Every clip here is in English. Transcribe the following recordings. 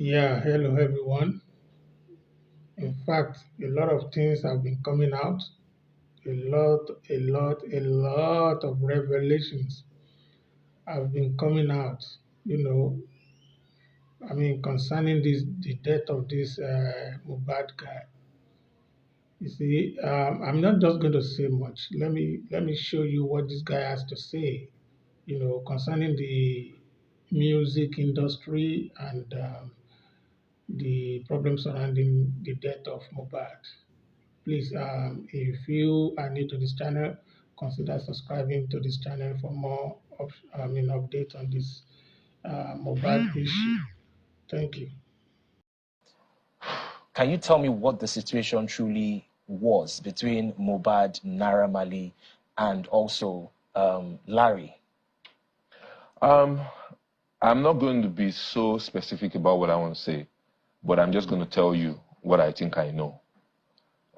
Yeah, hello everyone. In fact, a lot of things have been coming out. A lot of revelations have been coming out. You know, concerning the death of this MOHBAD guy. You see, I'm not just going to say much. Let me show you what this guy has to say. Concerning the music industry and the problem surrounding the death of MOHBAD. Please, if you are new to this channel, consider subscribing to this channel for more updates on this mobile issue. Thank you. Can you tell me what the situation truly was between MOHBAD, Naira Marley, and also Larry? Um, I'm not going to be so specific about what I want to say, but I'm just going to tell you what I think I know.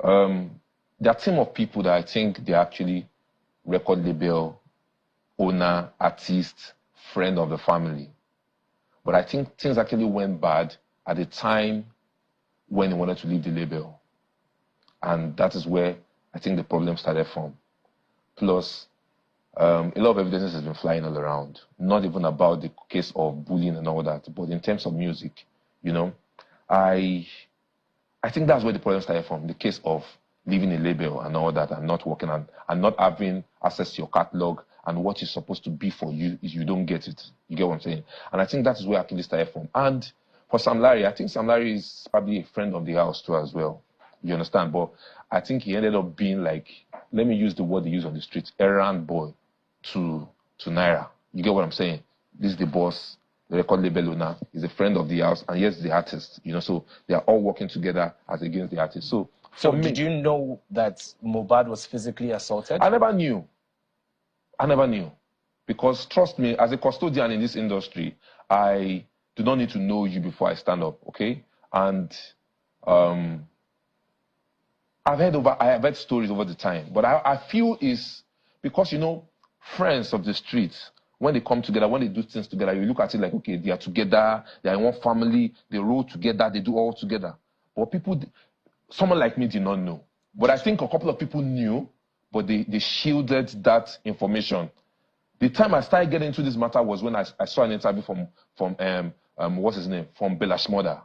There are a team of people that I think they're actually record label, owner, artist, friend of the family. But I think things actually went bad at the time when he wanted to leave the label. And that is where I think the problem started from. Plus, a lot of evidence has been flying all around, not even about the case of bullying and all that, but in terms of music, I think that's where the problem started from, the case of leaving a label and all that and not working and not having access to your catalog, and what is supposed to be for you is you don't get it. You get what I'm saying? And I think that is where actually started from. And for Sam Larry, I think Sam Larry is probably a friend of the house too as well. You understand? But I think he ended up being like, let me use the word they use on the streets, errand boy to Naira. You get what I'm saying? This is the boss, the record label owner, is a friend of the house, and yes, the artist. So they are all working together as against the artist. So me, did you know that MOHBAD was physically assaulted? I never knew. Because trust me, as a custodian in this industry, I do not need to know you before I stand up, okay? And I have heard stories over the time, but I feel is because friends of the streets, when they come together, when they do things together, you look at it like, okay, they are together, they are in one family, they roll together, they do all together. But someone like me did not know. But I think a couple of people knew, but they shielded that information. The time I started getting into this matter was when I saw an interview from what's his name, from Bella Shmurda,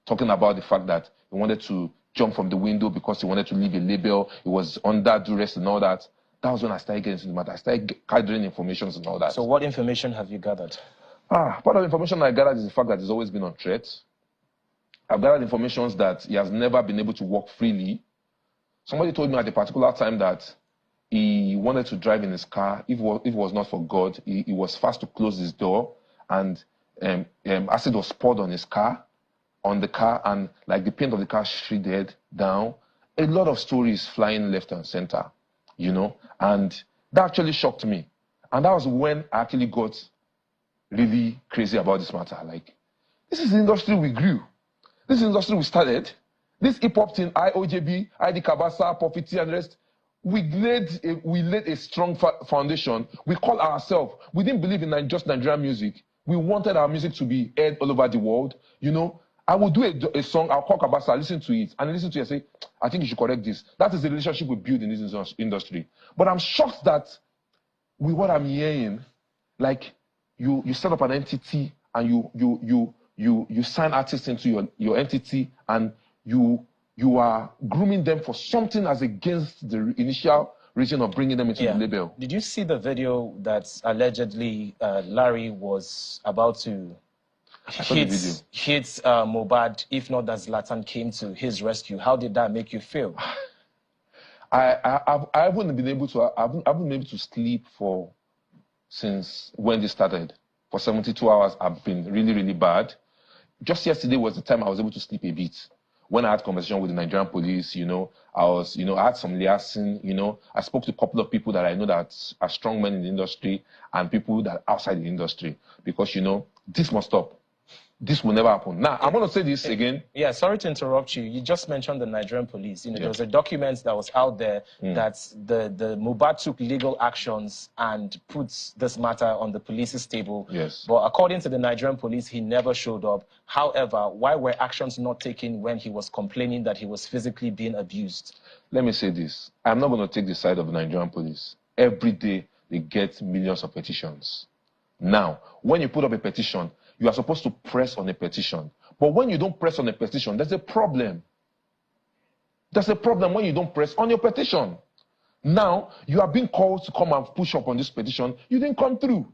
talking about the fact that he wanted to jump from the window because he wanted to leave a label. He was under duress and all that. That was when I started getting into the matter. I started gathering information and all that. So what information have you gathered? Part of the information I gathered is the fact that he's always been on threat. I've gathered information that he has never been able to walk freely. Somebody told me at a particular time that he wanted to drive in his car. If it was not for God, he was fast to close his door, and acid was poured on his car, on the car, and like the paint of the car shredded down. A lot of stories flying left and center, and that actually shocked me. And that was when I actually got really crazy about this matter. Like, this is the industry we grew. This is the industry we started. This hip-hop thing, IOJB, ID Kabasa, Profiti, and the rest, we laid a strong foundation. We call ourselves, we didn't believe in just Nigerian music. We wanted our music to be heard all over the world. I will do a song, I'll call Kabasa, listen to it, and listen to it and say, I think you should correct this. That is the relationship we build in this industry. But I'm shocked that with what I'm hearing, like, you set up an entity and you sign artists into your entity, and you are grooming them for something as against the initial reason of bringing them into the label. Did you see the video that allegedly Larry was about to hit MOHBAD, if not that Zlatan came to his rescue? How did that make you feel? I haven't been able to sleep since when this started. For 72 hours, I've been really, really bad. Just yesterday was the time I was able to sleep a bit. When I had conversation with the Nigerian police, I had some liaison, I spoke to a couple of people that I know that are strong men in the industry and people that are outside the industry, because, this must stop. this will never happen. Now, I'm going to say this again. Yeah, sorry to interrupt you. You just mentioned the Nigerian police. You know, Yeah. there was a document that was out there that the MOHBAD took legal actions and puts this matter on the police's table. Yes. But according to the Nigerian police, he never showed up. However, why were actions not taken when he was complaining that he was physically being abused? Let me say this. I'm not going to take the side of the Nigerian police. Every day, they get millions of petitions. Now, when you put up a petition, you are supposed to press on a petition. But when you don't press on a petition, there's a problem. There's a problem when you don't press on your petition. Now, you are being called to come and push up on this petition. You didn't come through.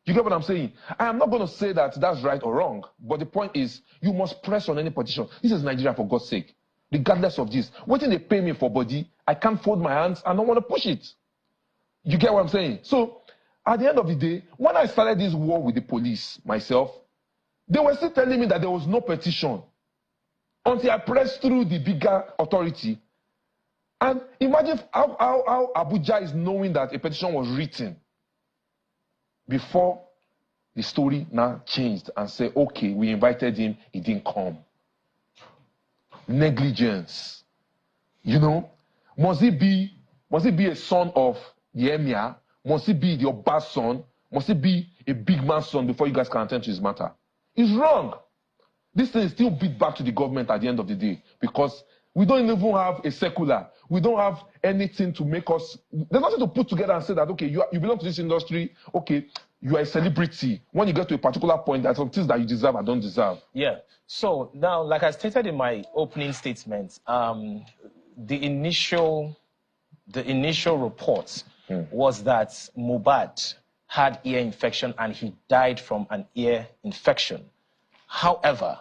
You get what I'm saying? I am not going to say that that's right or wrong. But the point is, you must press on any petition. This is Nigeria, for God's sake. Regardless of this. Waiting they pay me for body, I can't fold my hands. I don't want to push it. You get what I'm saying? So, at the end of the day, when I started this war with the police, myself, they were still telling me that there was no petition until I pressed through the bigger authority. And imagine how Abuja is knowing that a petition was written before the story now changed and said, okay, we invited him, he didn't come. Negligence. You know? Must it be a son of the emir? Must it be your bad son? Must it be a big man's son before you guys can attend to his matter? It's wrong. This thing is still beat back to the government at the end of the day because we don't even have a secular. We don't have anything to make us... There's nothing to put together and say that, okay, you belong to this industry, okay, you are a celebrity. When you get to a particular point, there are some things that you deserve and don't deserve. Yeah. So now, like I stated in my opening statement, the initial report was that MOHBAD had ear infection and he died from an ear infection. However,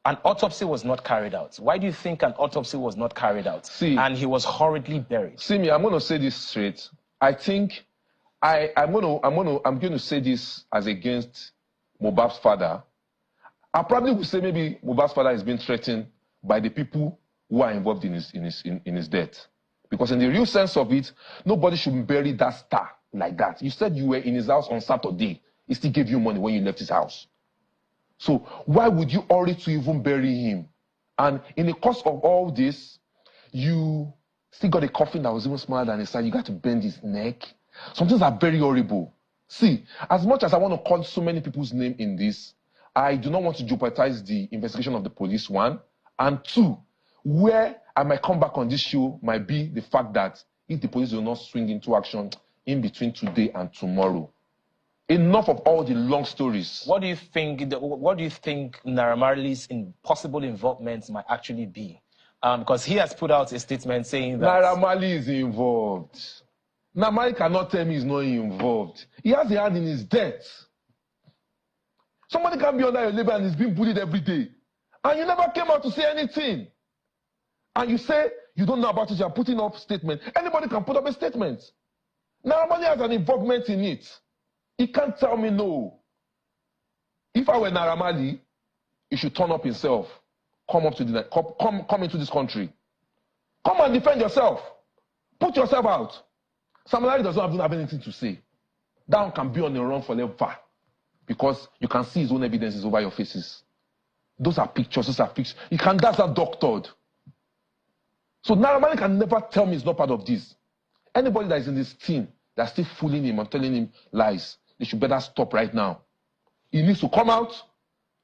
an autopsy was not carried out. Why do you think an autopsy was not carried out? See, and he was horridly buried. See me, I'm going to say this straight. I think I'm going to say this as against MOHBAD's father. I probably would say maybe MOHBAD's father is being threatened by the people who are involved in his death. Because in the real sense of it, nobody should bury that star like that. You said you were in his house on Saturday. He still gave you money when you left his house. So why would you hurry to even bury him? And in the course of all this, you still got a coffin that was even smaller than his side. You got to bend his neck. Some things are very horrible. See, as much as I want to call so many people's name in this, I do not want to jeopardize the investigation of the police, one. And two, where I might come back on this show might be the fact that if the police will not swing into action in between today and tomorrow. Enough of all the long stories. What do you think Naira Marley's possible involvement might actually be? Because he has put out a statement saying that... Naira Marley is involved. Naira Marley cannot tell me he's not involved. He has a hand in his death. Somebody can be under your label and is being bullied every day. And you never came out to say anything. And you say you don't know about it, you're putting up statement. Anybody can put up a statement. Naira Marley has an involvement in it. He can't tell me no. If I were Naira Marley, he should turn up himself. Come into this country. Come and defend yourself. Put yourself out. Sam Larry doesn't even have anything to say. That one can be on the run forever. Because you can see his own evidences over your faces. Those are pictures, that's not doctored. So Naira Marley can never tell me he's not part of this. Anybody that is in this team that's still fooling him and telling him lies, they should better stop right now. He needs to come out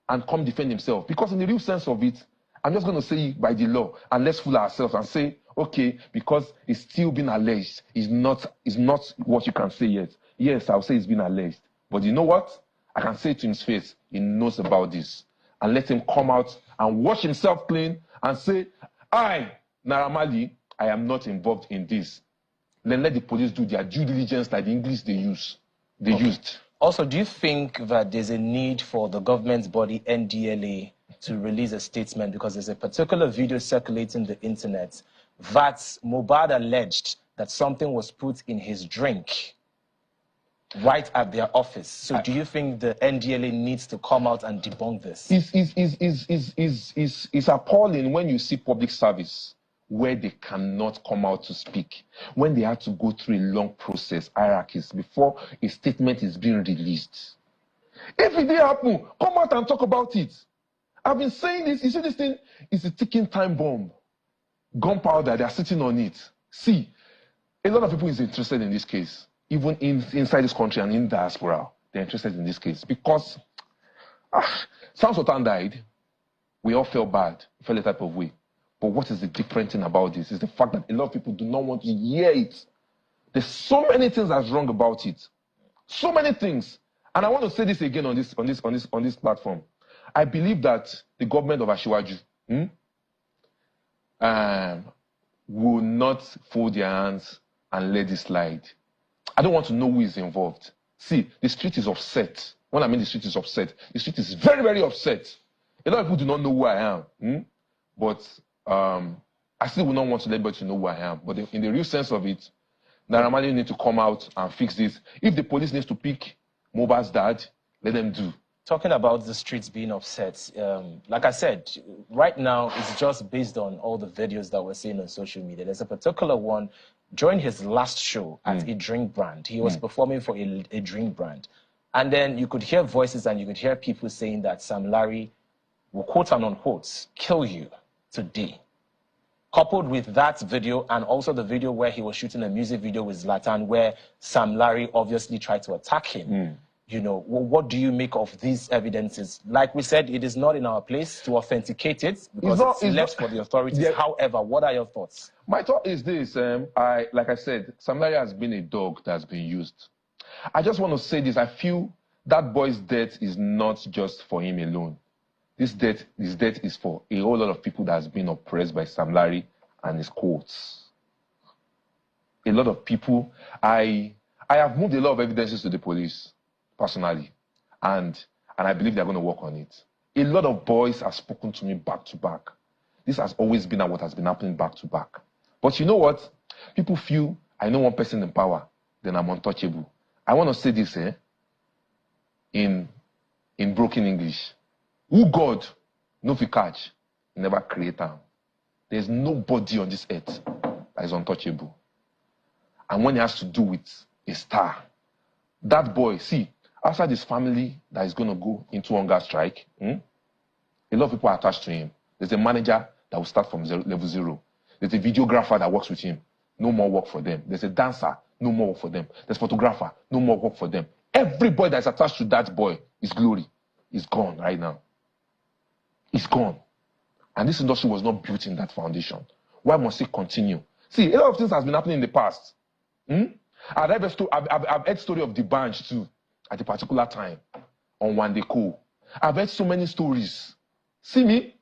and come defend himself. Because in the real sense of it, I'm just going to say by the law, and let's fool ourselves and say, okay, because it's still been alleged, it's not what you can say yet. Yes, I'll say it's been alleged. But you know what? I can say to his face, he knows about this. And let him come out and wash himself clean and say, I, Naira Marley, I am not involved in this. Then let the police do their due diligence like the English they used. Also, do you think that there's a need for the government's body, NDLA, to release a statement? Because there's a particular video circulating the internet that MOHBAD alleged that something was put in his drink right at their office. So do you think the NDLA needs to come out and debunk this? It's appalling when you see public service where they cannot come out to speak, when they have to go through a long process, hierarchies, before a statement is being released. If it didn't happen, come out and talk about it. I've been saying this. You see, this thing is a ticking time bomb. Gunpowder, they are sitting on it. See, a lot of people is interested in this case, even inside this country and in diaspora. They're interested in this case because Sam Sultan died. We all felt bad, felt a type of way. But what is the different thing about this is the fact that a lot of people do not want to hear it. There's so many things that's wrong about it. So many things. And I want to say this again on this platform. I believe that the government of Asiwaju will not fold their hands and let this slide. I don't want to know who is involved. See, the street is upset. When I mean the street is upset, the street is very, very upset. A lot of people do not know who I am. But I still will not want to let everybody know who I am. But in the real sense of it, Naira Marley need to come out and fix this. If the police needs to pick MOHBAD's dad, let them do. Talking about the streets being upset, like I said, right now it's just based on all the videos that we're seeing on social media. There's a particular one during his last show at a drink brand. He was performing for a drink brand. And then you could hear voices and you could hear people saying that Sam Larry will, quote and unquote, kill you today. Coupled with that video and also the video where he was shooting a music video with Zlatan where Sam Larry obviously tried to attack him. You know, what do you make of these evidences? Like we said, it is not in our place to authenticate it because it's left for the authorities. Yeah. However, what are your thoughts? My thought is this. Like I said, Sam Larry has been a dog that's been used. I just want to say this. I feel that boy's death is not just for him alone. His death is for a whole lot of people that has been oppressed by Sam Larry and his courts. A lot of people. I have moved a lot of evidences to the police, personally. And I believe they're going to work on it. A lot of boys have spoken to me back to back. This has always been what has been happening back to back. But you know what? People feel I know one person in power, then I'm untouchable. I want to say this in broken English. Who God no fit catch, never create am. There's nobody on this earth that is untouchable. And when it has to do with a star, that boy, see, outside his family that is going to go into hunger strike, a lot of people are attached to him. There's a manager that will start from level 0. There's a videographer that works with him. No more work for them. There's a dancer. No more work for them. There's a photographer. No more work for them. Everybody that's attached to that boy, his glory, is gone right now. It's gone. And this industry was not built in that foundation. Why must it continue? See, a lot of things has been happening in the past. I've heard story of the bunch too at a particular time on One Day Cool. I've heard so many stories. See me?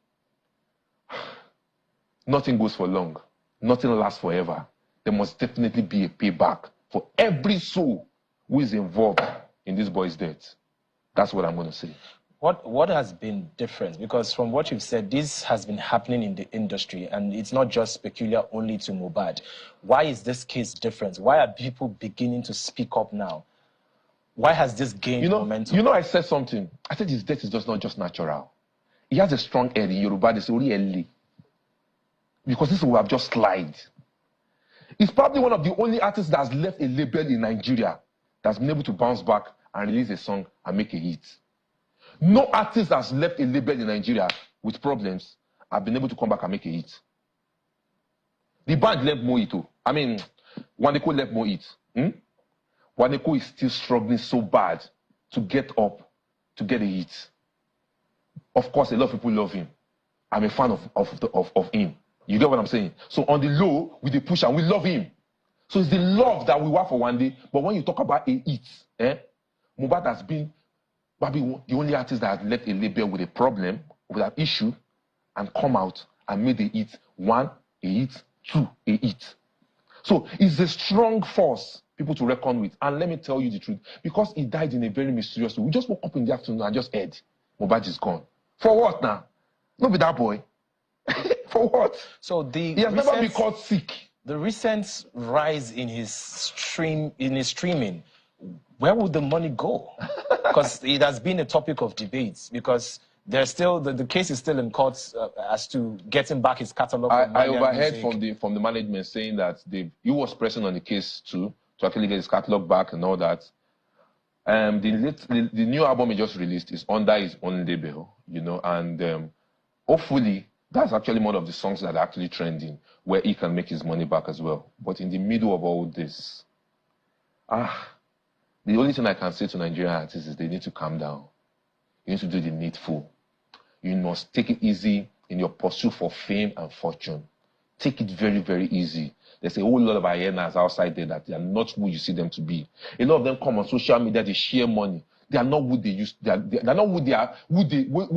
Nothing goes for long. Nothing lasts forever. There must definitely be a payback for every soul who is involved in this boy's death. That's what I'm going to say. What has been different? Because from what you've said, this has been happening in the industry, and it's not just peculiar only to MOHBAD. Why is this case different? Why are people beginning to speak up now? Why has this gained momentum? You know, I said something. I said his death is just not just natural. He has a strong head in Yoruba. They say, really, because this will have just slide. He's probably one of the only artists that has left a label in Nigeria that's been able to bounce back and release a song and make a hit. No artist has left a label in Nigeria with problems have been able to come back and make a hit. The band left Mojito. I mean, Waneko left Mojito. Waneko is still struggling so bad to get up, to get a hit. Of course, a lot of people love him. I'm a fan of him. You get what I'm saying? So on the low, with the push, and we love him. So it's the love that we want for one day. But when you talk about a hit, MOHBAD has been probably the only artist that has left a label with a problem, with an issue, and come out and made a hit. 1, a hit. 2, a hit. So it's a strong force, people to reckon with. And let me tell you the truth, because he died in a very mysterious way. We just woke up in the afternoon and just heard MOHBAD is gone. For what now? Not be that boy. For what? So he has never been caught sick. The recent rise in his streaming, where would the money go? Because it has been a topic of debates. Because there's still the case is still in court as to getting back his catalog. I overheard from the management saying that he was pressing on the case too to actually get his catalog back and all that. The new album he just released is under his own label, you know, and hopefully that's actually one of the songs that are actually trending, where he can make his money back as well. But in the middle of all this, the only thing I can say to Nigerian artists is they need to calm down. You need to do the needful. You must take it easy in your pursuit for fame and fortune. Take it very, very easy. There's a whole lot of hyenas outside there that they are not who you see them to be. A lot of them come on social media, they share money. They are not who they used. They are not who they are. Who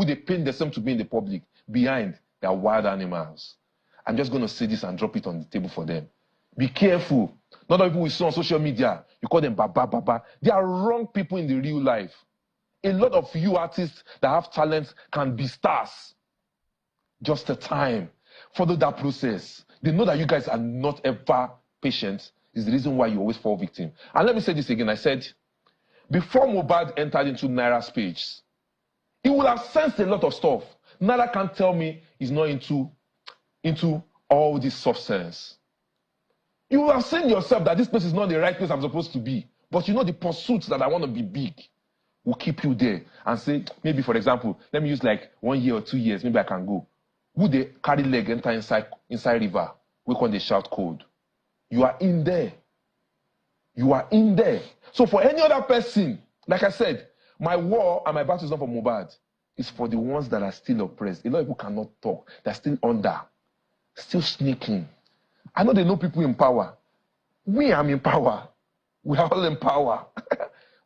they paint themselves to be in the public. Behind, they are wild animals. I'm just going to say this and drop it on the table for them. Be careful. Not all people we see on social media, you call them baba baba. They are wrong people in the real life. A lot of you artists that have talent can be stars. Just a time. Follow that process. They know that you guys are not ever patient. Is the reason why you always fall victim. And let me say this again. I said, before MOHBAD entered into Naira's page, he would have sensed a lot of stuff. Naira can't tell me he's not into all this substance. You will have seen yourself that this place is not the right place I'm supposed to be. But you know the pursuits that I want to be big will keep you there. And say, maybe for example, let me use like 1 year or 2 years, maybe I can go. Would they carry leg enter inside river? We call they shout code. You are in there. You are in there. So for any other person, like I said, my war and my battle is not for MOHBAD. It's for the ones that are still oppressed. A lot of people cannot talk. They're still under. Still sneaking. I know they know people in power. We are in power. We are all in power.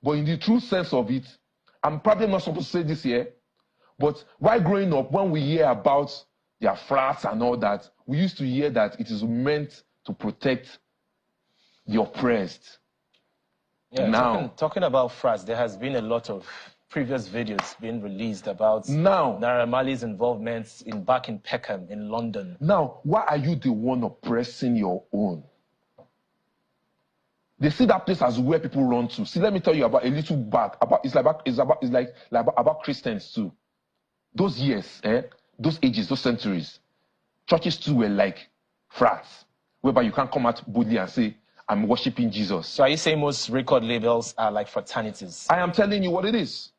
But in the true sense of it, I'm probably not supposed to say this here, but while growing up, when we hear about their frats and all that, we used to hear that it is meant to protect the oppressed. Yeah, now, talking about frats, there has been a lot of previous videos being released about Naira Marley's involvement back in Peckham in London. Now, why are you the one oppressing your own? They see that place as where people run to. See, let me tell you about a little back. It's like about Christians too. Those years, those ages, those centuries, churches too were like frats, whereby you can't come out boldly and say, I'm worshiping Jesus. So are you saying most record labels are like fraternities? I am telling you what it is.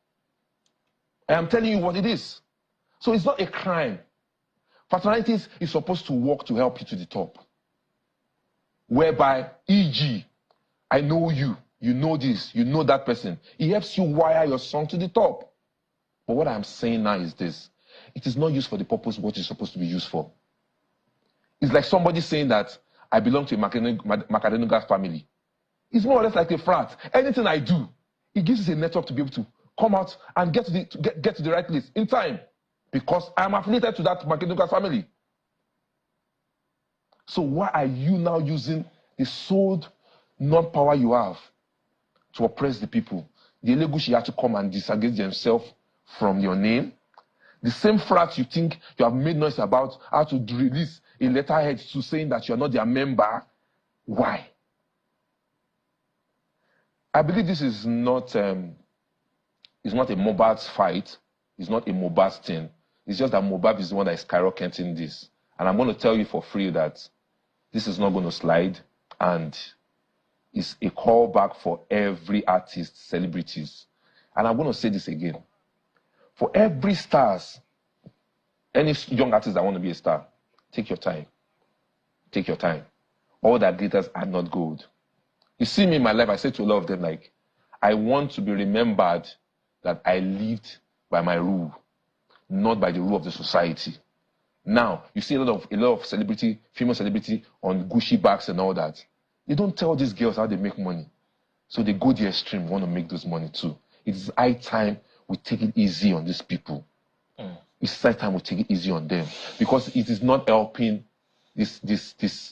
I am telling you what it is. So it's not a crime. Fraternities is supposed to work to help you to the top. Whereby, e.g., I know you, you know this, you know that person. It helps you wire your song to the top. But what I'm saying now is this. It is not used for the purpose what it's supposed to be used for. It's like somebody saying that I belong to a Macadenugas family. It's more or less like a frat. Anything I do, it gives us a network to be able to come out and get to the right place in time. Because I'm affiliated to that Macadenugas family. So why are you now using the sole non-power you have to oppress the people? The Elegushi had to come and disengage themselves from your name. The same frat you think you have made noise about how to release a letterhead to saying that you're not their member. Why? I believe this is not it's not a MOHBAD's fight. It's not a MOHBAD's thing. It's just that MOHBAD is the one that is skyrocketing this. And I'm going to tell you for free that this is not going to slide. And it's a callback for every artist, celebrities. And I'm going to say this again. For every stars, any young artist that want to be a star, take your time. Take your time. All that glitters are not gold. You see me in my life, I say to a lot of them, like, I want to be remembered that I lived by my rule, not by the rule of the society. Now, you see a lot of celebrity, female celebrity on Gucci bags and all that. They don't tell these girls how they make money. So they go the extreme, want to make those money too. It's high time we take it easy on these people. It's high time we take it easy on them. Because it is not helping this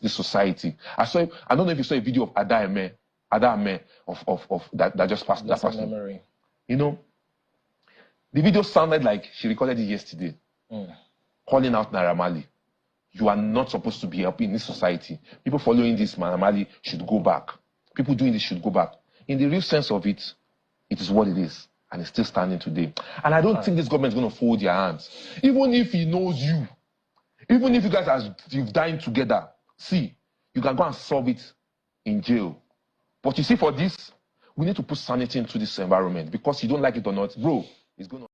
society. I don't know if you saw a video of Ada Ame of that just passed. That passed memory. You know, the video sounded like she recorded it yesterday. Calling out Naira Marley. You are not supposed to be helping this society. People following this Naira Marley should go back. People doing this should go back. In the real sense of it, it is what it is. And it's still standing today. And I don't think this government is going to fold their hands. Even if he knows you, even if you guys you've dined together, see, you can go and solve it in jail. But you see, for this, We need to put sanity into this environment because you don't like it or not, bro, it's going to